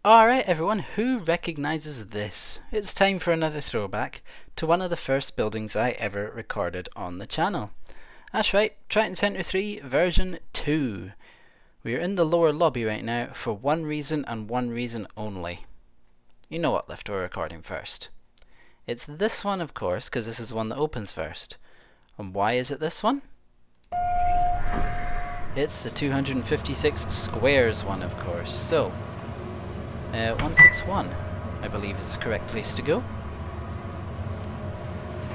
Alright everyone, who recognises this? It's time for another throwback to one of the first buildings I ever recorded on the channel. That's right, Triton Center 3 version 2. We are in the lower lobby right now for one reason and one reason only. You know what lift we're recording first. It's this one, of course, because this is the one that opens first. And why is it this one? It's the 256 squares one, of course. So 161, I believe, is the correct place to go.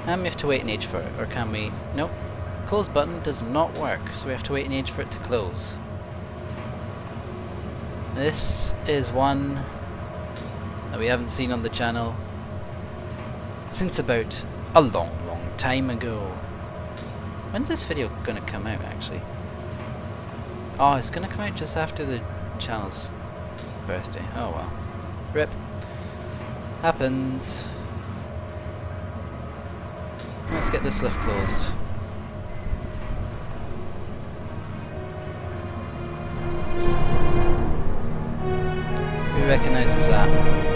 And we have to wait an age for it, or can we? Nope. Close button does not work, so we have to wait an age for it to close. This is one that we haven't seen on the channel since about a long time ago. When's this video gonna come out, actually? Oh, it's gonna come out just after the channel's birthday. Oh well. RIP. Happens. Let's get this lift closed. Who recognises that?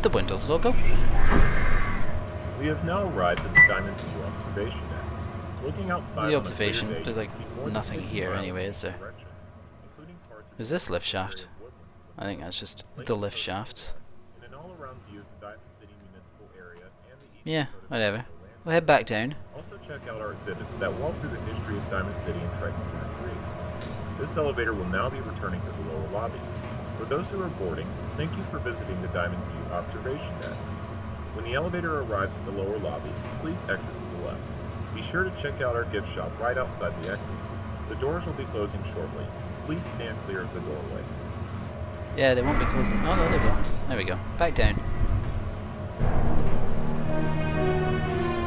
The Windows logo. We have now arrived at the Diamond View observation deck. Looking outside, The observation, there's like nothing here anyway, is there? Is this lift shaft? I think that's just the lift shafts. Yeah, whatever. We'll head back down. Also check out our exhibits that walk through the history of Diamond City and Triton Center 3. This elevator will now be returning to the lower lobby. For those who are boarding, thank you for visiting the Diamond View observation deck. When the elevator arrives at the lower lobby, please exit to the left. Be sure to check out our gift shop right outside the exit. The doors will be closing shortly. Please stand clear of the doorway. Yeah, they won't be closing. Oh no, they will. There we go. Back down.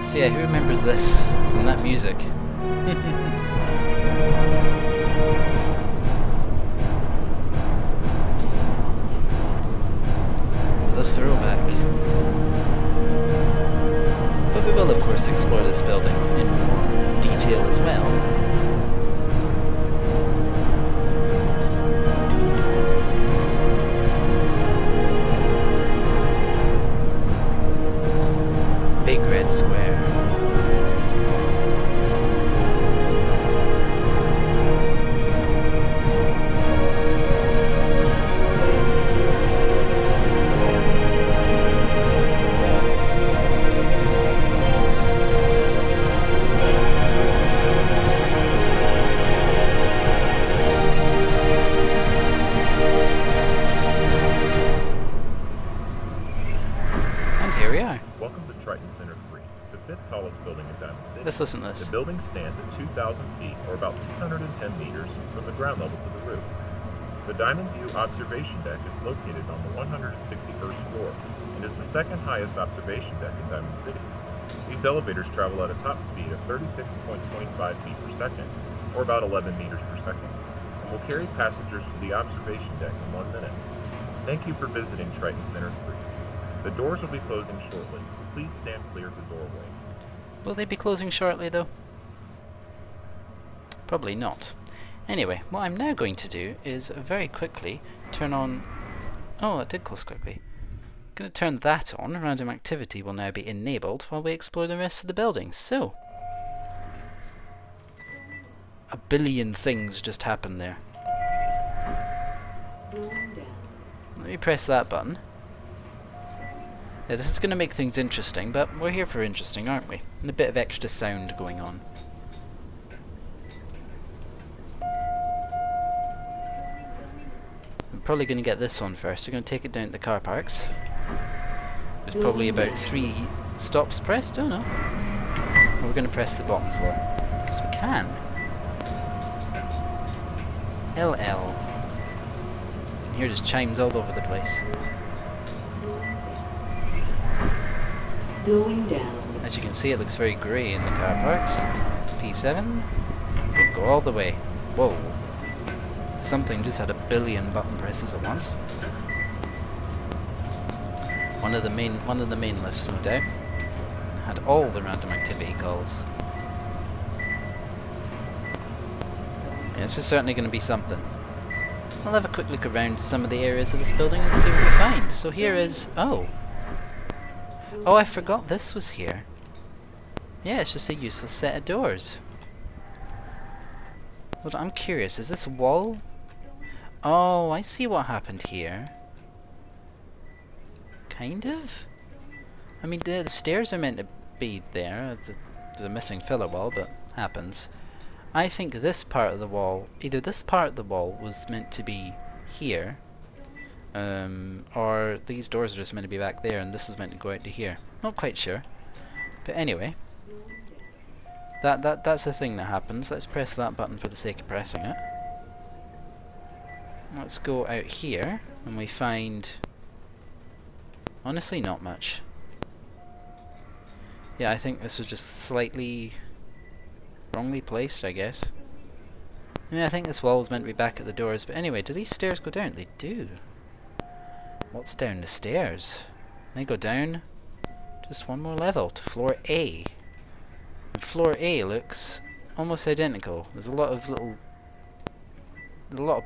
So yeah, who remembers this and that music? The Throwback. But we will of course explore this building in more detail as well. Big red square. Let's listen to this. The building stands at 2,000 feet, or about 610 meters, from the ground level to the roof. The Diamond View observation deck is located on the 161st floor, and is the second highest observation deck in Diamond City. These elevators travel at a top speed of 36.25 feet per second, or about 11 meters per second, and will carry passengers to the observation deck in 1 minute. Thank you for visiting Triton Center 3. The doors will be closing shortly. Please stand clear of the doorway. Will they be closing shortly though? Probably not. Anyway, what I'm now going to do is very quickly turn on... Oh, it did close quickly. I'm going to turn that on. Random activity will now be enabled while we explore the rest of the building. So, a billion things just happened there. Let me press that button. Yeah, this is going to make things interesting, but we're here for interesting, aren't we? And a bit of extra sound going on. probably going to get this one first. We're going to take it down to the car parks. There's probably about 3 stops pressed, oh no. And we're going to press the bottom floor. Because we can. LL. And here there's chimes all over the place. Going down. As you can see, it looks very grey in the car parks. P7. We'll go all the way. Whoa. Something just had a billion button presses at once. One of the main lifts, no doubt, had all the random activity calls. Yeah, this is certainly going to be something. I'll have a quick look around some of the areas of this building and see what we find. So here is... Oh, I forgot this was here. Yeah, it's just a useless set of doors. Hold on, I'm curious, is this a wall? Oh, I see what happened here. Kind of? I mean, the stairs are meant to be there. There's a missing filler wall, but happens. I think this part of the wall, either this part of the wall was meant to be here, or these doors are just meant to be back there and this is meant to go out to here. Not quite sure. But anyway, that's a thing that happens. Let's press that button for the sake of pressing it. Let's go out here and we find... Honestly, not much. Yeah, I think this was just slightly wrongly placed, I guess. Yeah, I think this wall was meant to be back at the doors, but anyway, do these stairs go down? They do. What's down the stairs? They go down just one more level to floor A. And floor A looks almost identical. There's a lot of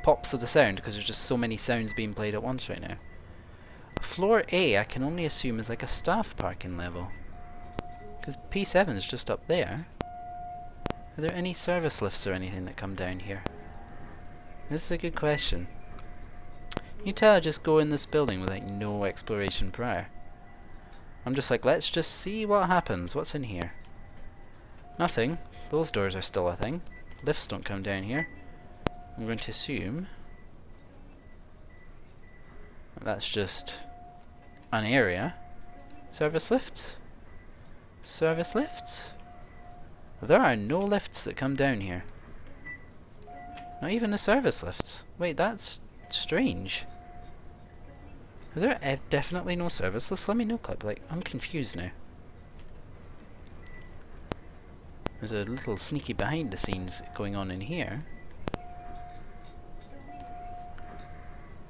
pops of the sound because there's just so many sounds being played at once right now. Floor A I can only assume is like a staff parking level. Because P7 is just up there. Are there any service lifts or anything that come down here? This is a good question. You tell I just go in this building with like no exploration prior. I'm just like, let's just see what happens. What's in here? Nothing. Those doors are still a thing. Lifts don't come down here. I'm going to assume that's just an area. Service lifts? Service lifts? There are no lifts that come down here. Not even the service lifts. Wait, that's strange. Are there definitely no service lifts? Let me know, clip. Like, I'm confused now. There's a little sneaky behind the scenes going on in here.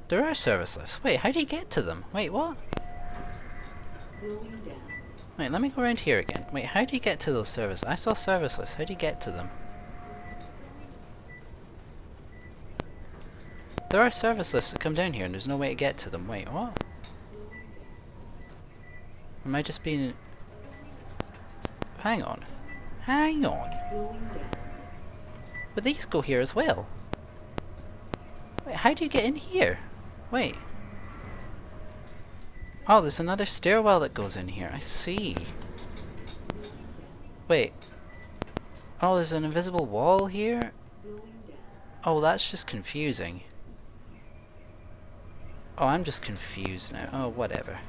There are service lifts. Wait, how do you get to them? Wait, what? Wait, let me go around here again. Wait, how do you get to those service? I saw service lifts. How do you get to them? There are service lifts that come down here and there's no way to get to them. Wait, what? Am I just being... Hang on. Hang on. But these go here as well. Wait, how do you get in here? Wait. Oh, there's another stairwell that goes in here. I see. Wait. Oh, there's an invisible wall here? Oh, that's just confusing. Oh, I'm just confused now. Oh, whatever.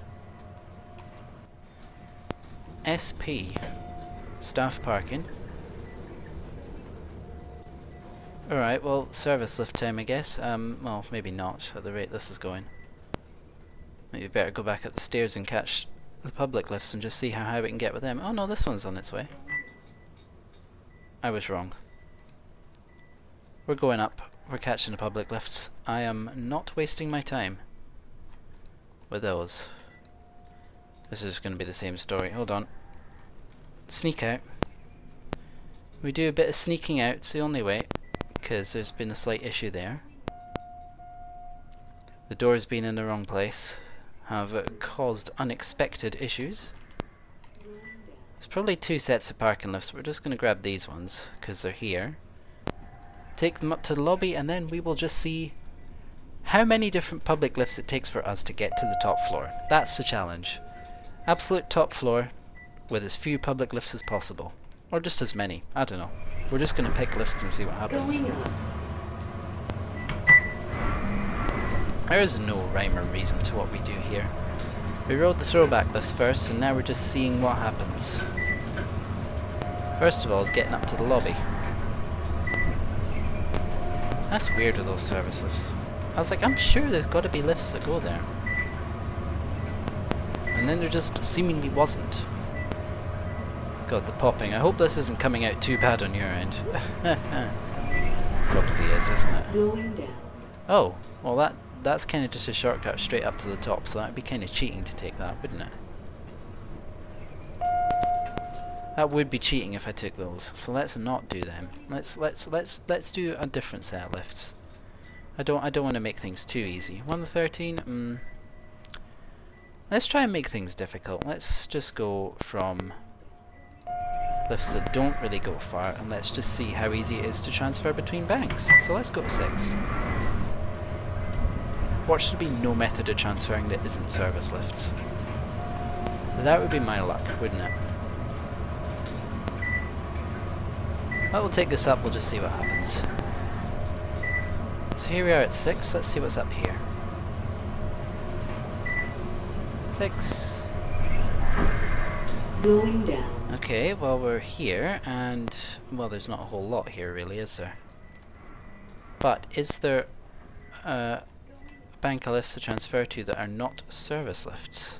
SP. Staff parking. Alright, well, service lift time, I guess. Well, maybe not, at the rate this is going. Maybe better go back up the stairs and catch the public lifts and just see how high we can get with them. Oh no, this one's on its way. I was wrong. We're going up. We're catching the public lifts. I am not wasting my time with those. This is going to be the same story. Hold on. Sneak out. We do a bit of sneaking out. It's the only way, because there's been a slight issue there. The doors being in the wrong place have caused unexpected issues. There's probably 2 sets of parking lifts. We're just going to grab these ones because they're here. Take them up to the lobby and then we will just see how many different public lifts it takes for us to get to the top floor. That's the challenge. Absolute top floor with as few public lifts as possible. Or just as many. I don't know. We're just going to pick lifts and see what happens. There is no rhyme or reason to what we do here. We rode the throwback lifts first, and now we're just seeing what happens. First of all is getting up to the lobby. That's weird with those service lifts. I was like, I'm sure there's got to be lifts that go there. And then there just seemingly wasn't. God, the popping. I hope this isn't coming out too bad on your end. Probably is, isn't it? Going down. Oh, well that's kind of just a shortcut straight up to the top, so that'd be kind of cheating to take that, wouldn't it? That would be cheating if I took those. So let's not do them. Let's do a different set of lifts. I don't want to make things too easy. 1 to 13. Let's try and make things difficult. Let's just go from lifts that don't really go far, and let's just see how easy it is to transfer between banks. So let's go to 6. Watch there be no method of transferring that isn't service lifts. That would be my luck, wouldn't it? Well, we'll take this up, we'll just see what happens. So here we are at 6, let's see what's up here. 6. Going down. Okay, well we're here, and well there's not a whole lot here really, is there? But is there a bank of lifts to transfer to that are not service lifts?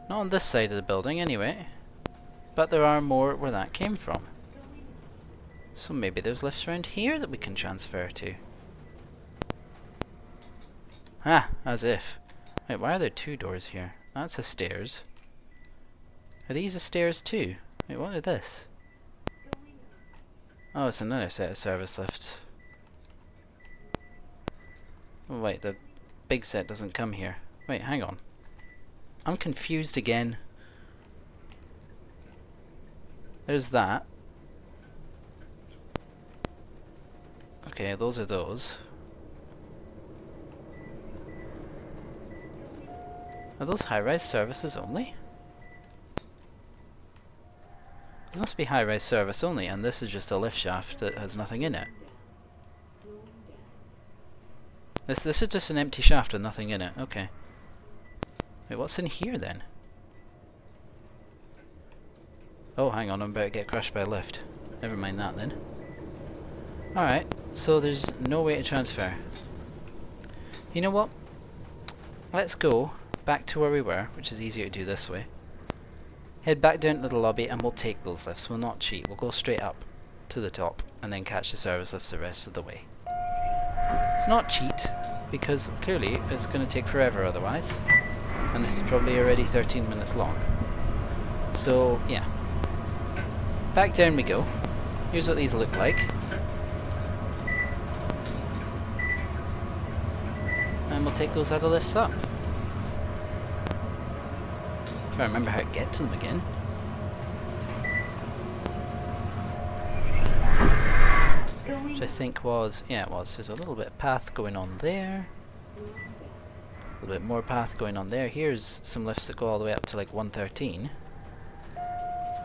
Not on this side of the building anyway, but there are more where that came from. So maybe there's lifts around here that we can transfer to. Ah, as if. Wait, why are there 2 doors here? That's a stairs. Are these the stairs too? Wait, what are this? Oh, it's another set of service lifts. Oh wait, the big set doesn't come here. Wait, hang on. I'm confused again. There's that. Okay, those are those. Are those high-rise services only? This must be high-rise service only, and this is just a lift shaft that has nothing in it. This is just an empty shaft with nothing in it. Okay. Wait, what's in here then? Oh, hang on, I'm about to get crushed by a lift. Never mind that then. Alright, so there's no way to transfer. You know what? Let's go back to where we were, which is easier to do this way. Head back down to the lobby and we'll take those lifts. We'll not cheat. We'll go straight up to the top and then catch the service lifts the rest of the way. It's not cheat, because clearly it's going to take forever otherwise. And this is probably already 13 minutes long. So, yeah. Back down we go. Here's what these look like. And we'll take those other lifts up. Try to remember how to get to them again. Which I think was, yeah it was, there's a little bit of path going on there. A little bit more path going on there. Here's some lifts that go all the way up to like 113.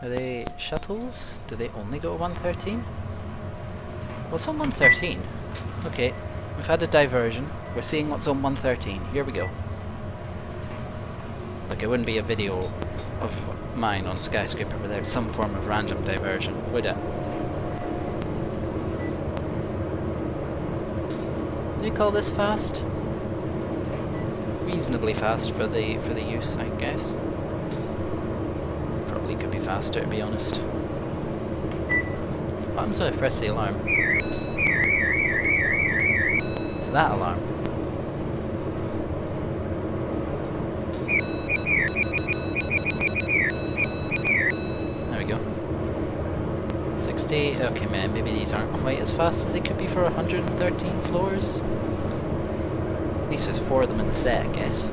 Are they shuttles? Do they only go to 113? What's on 113? Okay, we've had a diversion. We're seeing what's on 113. Here we go. Like, it wouldn't be a video of mine on Skyscraper without some form of random diversion, would it? Do you call this fast? Reasonably fast for the use, I guess. Probably could be faster, to be honest. What happens when I press the alarm? It's that alarm. There we go. 60. Okay, man, maybe these aren't quite as fast as they could be for 113 floors. At least there's 4 of them in the set, I guess.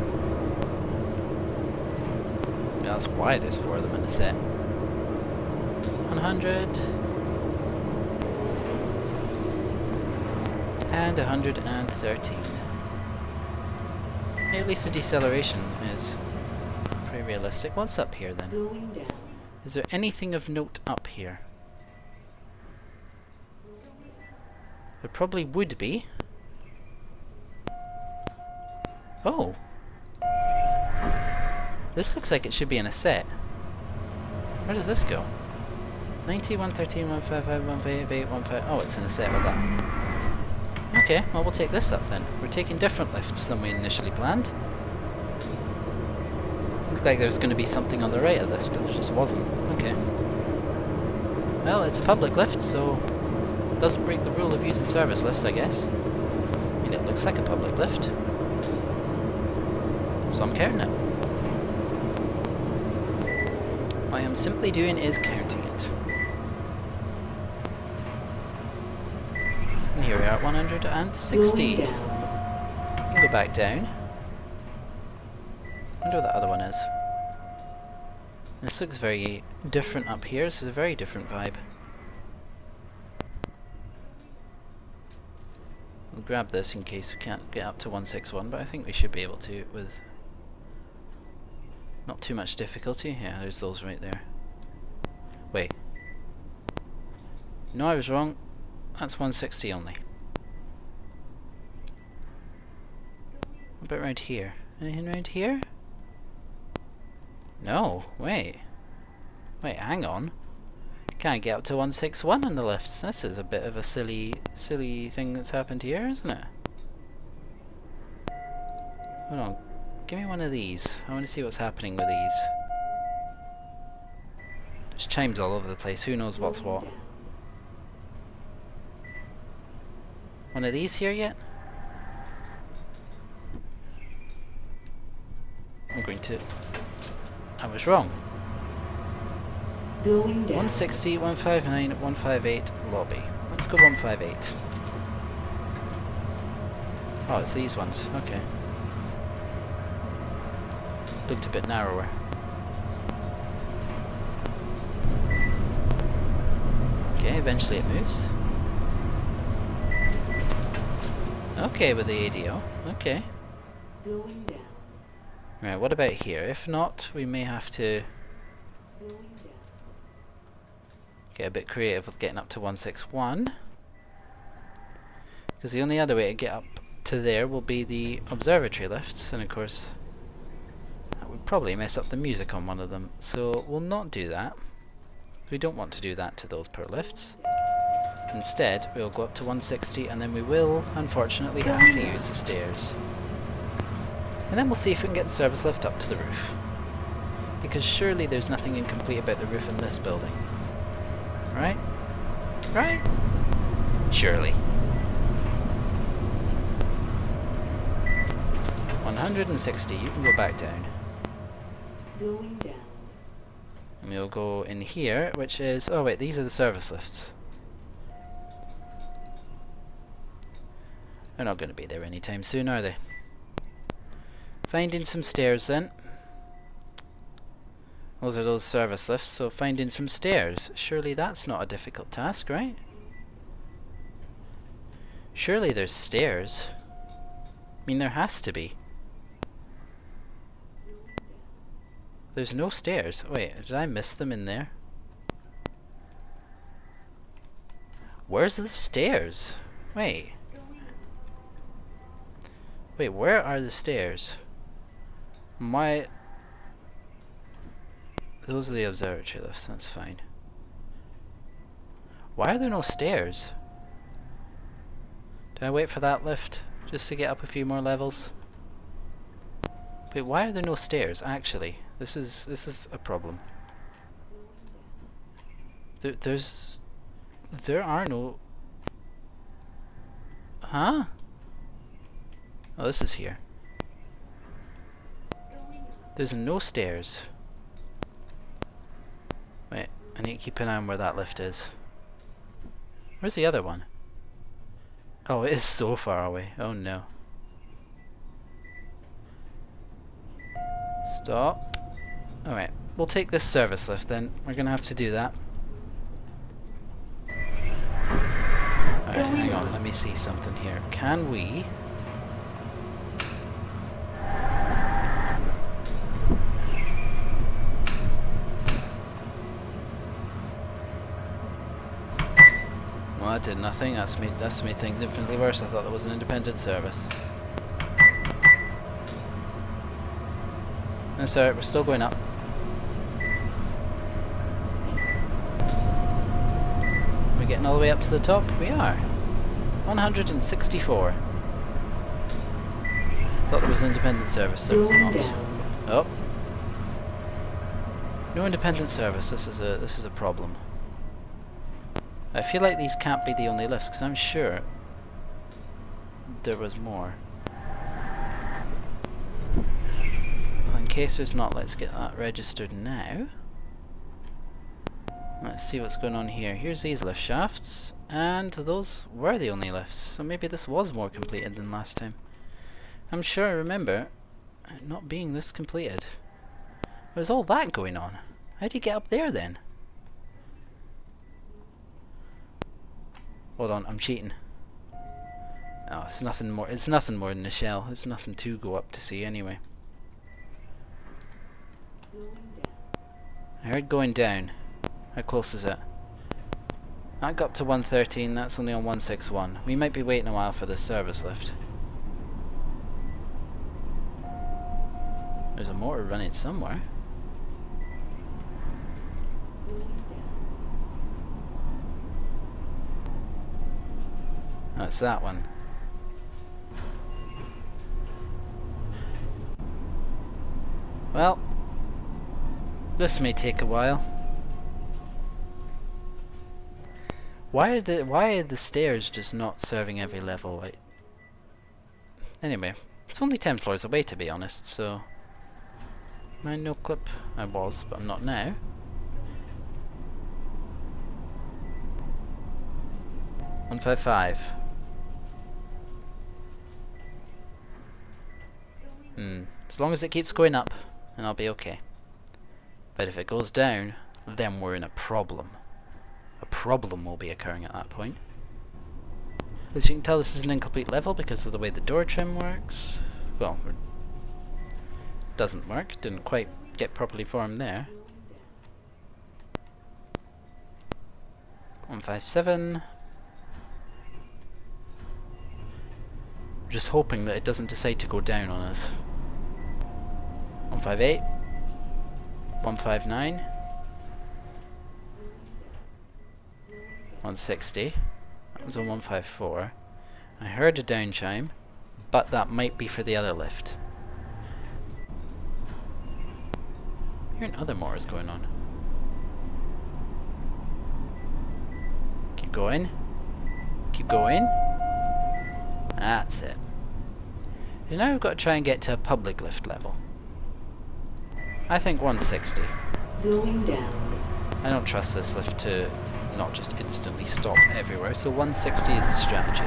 Yeah, that's why there's 4 of them in the set. 100. And 113. Hey, at least the deceleration is pretty realistic. What's up here then? Going down. Is there anything of note up here? There probably would be. Oh. This looks like it should be in a set. Where does this go? 90, 113, 155, 158, 15... Oh, it's in a set with that. Okay, well we'll take this up then. We're taking different lifts than we initially planned. Looked like there was going to be something on the right of this, but there just wasn't. Okay. Well, it's a public lift, so it doesn't break the rule of using service lifts, I guess. I mean, it looks like a public lift. So I'm counting it. What I am simply doing is counting it. And here we are at 160. We can go back down. I wonder what the other one is. This looks very different up here. This is a very different vibe. We'll grab this in case we can't get up to 161, but I think we should be able to with not too much difficulty. Yeah, there's those right there. Wait. No, I was wrong. That's 160 only. What about around here? Anything around here? No, wait. Wait, hang on. Can't get up to 161 on the lifts. This is a bit of a silly thing that's happened here, isn't it? Hold on. Give me one of these. I want to see what's happening with these. There's chimes all over the place. Who knows what's what? One of these here yet? I'm going to... I was wrong. 160, 159, 158, lobby. Let's go 158. Oh, it's these ones. Okay. Looked a bit narrower. Okay, eventually it moves. Okay with the ADO. Okay. Going down. Right, what about here? If not, we may have to get a bit creative with getting up to 161. Because the only other way to get up to there will be the observatory lifts, and of course that would probably mess up the music on one of them. So we'll not do that. We don't want to do that to those per lifts. Instead, we'll go up to 160 and then we will, unfortunately, have to use the stairs. And then we'll see if we can get the service lift up to the roof. Because surely there's nothing incomplete about the roof in this building. Right? Right? Surely. 160, you can go back down. Going down. And we'll go in here, which is... Oh wait, these are the service lifts. They're not going to be there anytime soon, are they? Finding some stairs then. Those are those service lifts, so finding some stairs. Surely that's not a difficult task, right? Surely there's stairs. I mean, there has to be. There's no stairs. Wait, did I miss them in there? Where's the stairs? Wait. Wait, where are the stairs? My... Those are the observatory lifts, that's fine. Why are there no stairs? Do I wait for that lift just to get up a few more levels? Wait, why are there no stairs, actually? This is a problem. There are no... Huh? Oh, this is here. There's no stairs. Wait, I need to keep an eye on where that lift is. Where's the other one? Oh, it is so far away. Oh no. Stop. Alright, we'll take this service lift then. We're gonna have to do that. Alright, hang on, let me see something here. Can we... Well, that did nothing. That's made things infinitely worse. I thought that was an independent service. That's alright, we're still going up. We're getting all the way up to the top? We are. 164. Thought there was an independent service, there was Going not. down. Oh. No independent service, this is a problem. I feel like these can't be the only lifts, because I'm sure there was more. In case there's not, let's get that registered now. Let's see what's going on here. Here's these lift shafts, and those were the only lifts, so maybe this was more completed than last time. I'm sure I remember it not being this completed. There's all that going on. How do you get up there then? Hold on, I'm cheating. Oh, it's nothing more. It's nothing more than a shell. It's nothing to go up to see anyway. I heard going down. How close is it? That got up to 113. That's only on 161. We might be waiting a while for this service lift. There's a motor running somewhere. That's that one. Well, this may take a while. Why are the stairs just not serving every level? Like, anyway, it's only 10 floors away, to be honest, so no clip. I was, but I'm not now. $155. As long as it keeps going up, then I'll be okay. But if it goes down, then we're in a problem. A problem will be occurring at that point. As you can tell, this is an incomplete level because of the way the door trim works. Well, it doesn't work. Didn't quite get properly formed there. 157. Just hoping that it doesn't decide to go down on us. 158. 159. 160. That was on 154. I heard a down chime, but that might be for the other lift. Hearing other motors going on. Keep going. Keep going. That's it. So now we've got to try and get to a public lift level. I think 160. Going down. I don't trust this lift to not just instantly stop everywhere, so 160 is the strategy.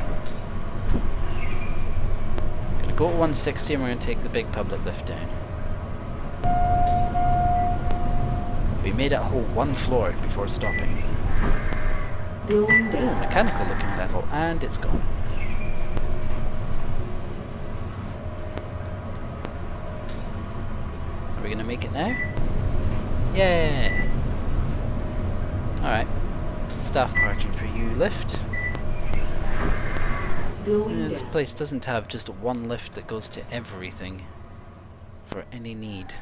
We're going to go to 160 and we're going to take the big public lift down. We made it a whole one floor before stopping. Going Ooh, down. mechanical looking level, and it's gone. Are we going to make it now? Yeah. Alright. Staff parking for you, lift. Going This down. place doesn't have just one lift that goes to everything for any need.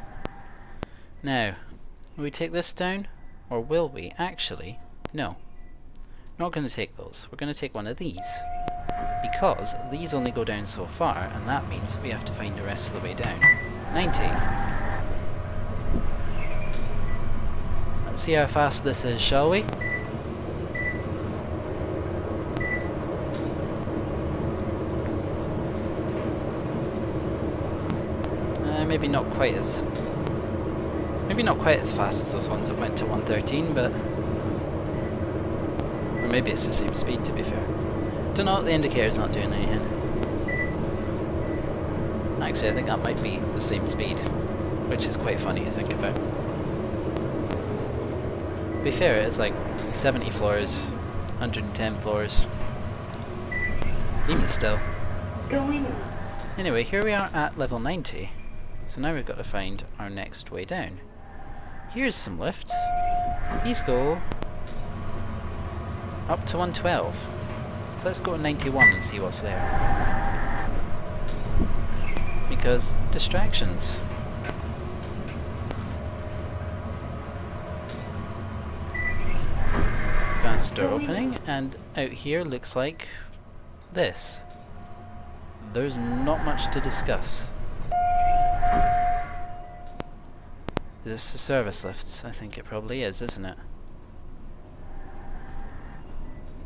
Now, will we take this down? Or will we? Actually, no. Not going to take those. We're going to take one of these. Because these only go down so far, and that means we have to find the rest of the way down. 90. Let's see how fast this is, shall we? Maybe not quite as fast as those ones that went to 113, but or maybe it's the same speed, to be fair. Don't know, the indicator's not doing anything. Actually, I think that might be the same speed, which is quite funny to think about. To be fair, it's like 70 floors, 110 floors. Even still. Going up. Anyway, here we are at level 90. So now we've got to find our next way down. Here's some lifts. These go up to 112. So let's go to 91 and see what's there. Because distractions. advanced door opening, and out here looks like this. There's not much to discuss. Is this the service lifts? I think it probably is, isn't it?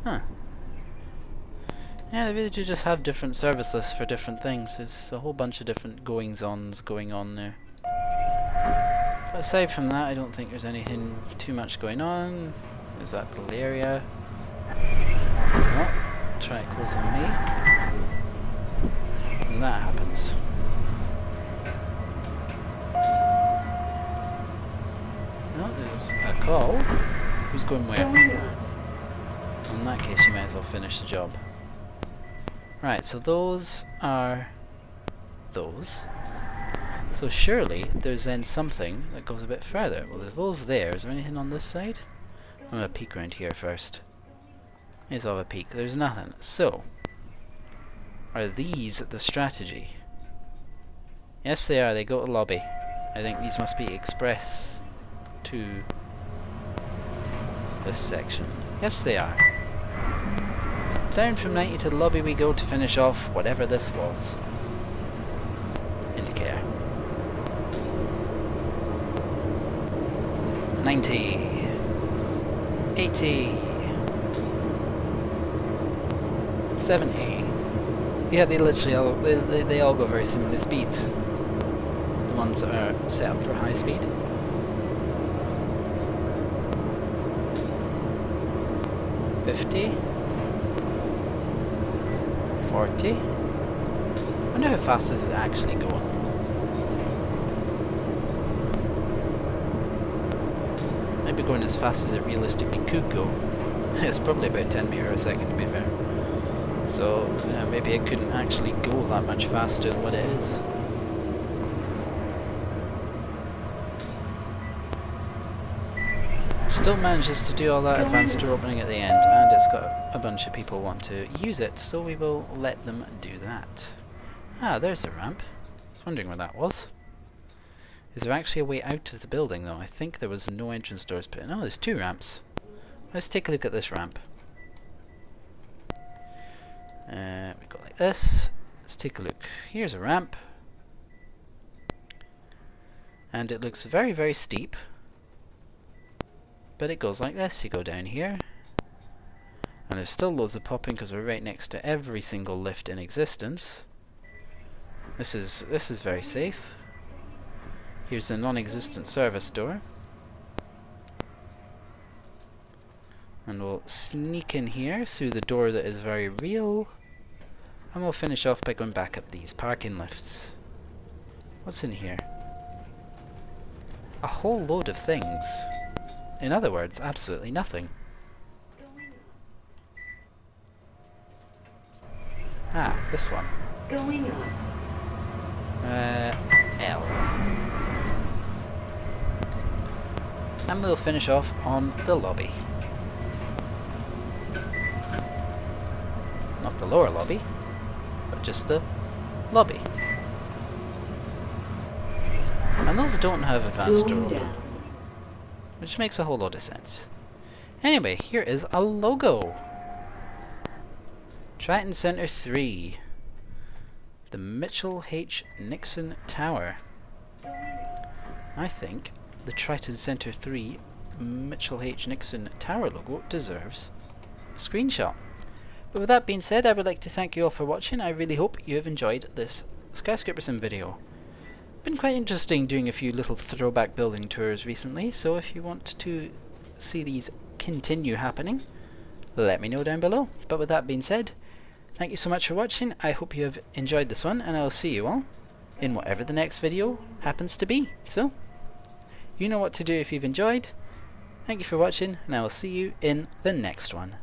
Huh. Yeah, they really do just have different service lists for different things. There's a whole bunch of different goings-ons going on there. But aside from that, I don't think there's anything too much going on. There's that little area. Oh, try it close on me. And that happens. Oh, there's a call. Who's going where? In that case, you might as well finish the job. Right, so those are those. So surely there's then something that goes a bit further. Well, there's those there. Is there anything on this side? I'm going to peek around here first. Let's have a peek. There's nothing. So, are these the strategy? Yes, they are. They go to lobby. I think these must be express to this section. Yes, they are. Down from 90 to the lobby we go to finish off whatever this was. Indicator. 90. 80. 70. Yeah, they literally all, they all go very similar speeds. The ones that are set up for high speed. 50. 40. I wonder how fast this is actually going. Might be going as fast as it realistically could go. It's probably about 10 meters a second to be fair. So maybe it couldn't actually go that much faster than what it is. Still manages to do all that advanced door opening at the end, and it's got a bunch of people want to use it, so we will let them do that. Ah, there's a ramp. I was wondering where that was. Is there actually a way out of the building though? I think there was no entrance doors put in. Oh, there's two ramps. Let's take a look at this ramp. We go like this. Let's take a look. Here's a ramp. And it looks very, very steep. But it goes like this. You go down here. And there's still loads of popping because we're right next to every single lift in existence. This is very safe. Here's a non-existent service door. And we'll sneak in here through the door that is very real. And we'll finish off by going back up these parking lifts. What's in here? A whole load of things. In other words, absolutely nothing. Ah, this one. Going up. L. And we'll finish off on the lobby. Not the lower lobby, but just the lobby. And those don't have advanced door open, which makes a whole lot of sense. Anyway, here is a logo. Triton Center 3. The Mitchell H. Nixon Tower. I think the Triton Center 3 Mitchell H. Nixon Tower logo deserves a screenshot. But with that being said, I would like to thank you all for watching. I really hope you have enjoyed this Skyscrapersim video. Been quite interesting doing a few little throwback building tours recently, so if you want to see these continue happening, let me know down below. But with that being said, thank you so much for watching. I hope you have enjoyed this one, and I will see you all in whatever the next video happens to be. So, you know what to do if you've enjoyed. Thank you for watching, and I will see you in the next one.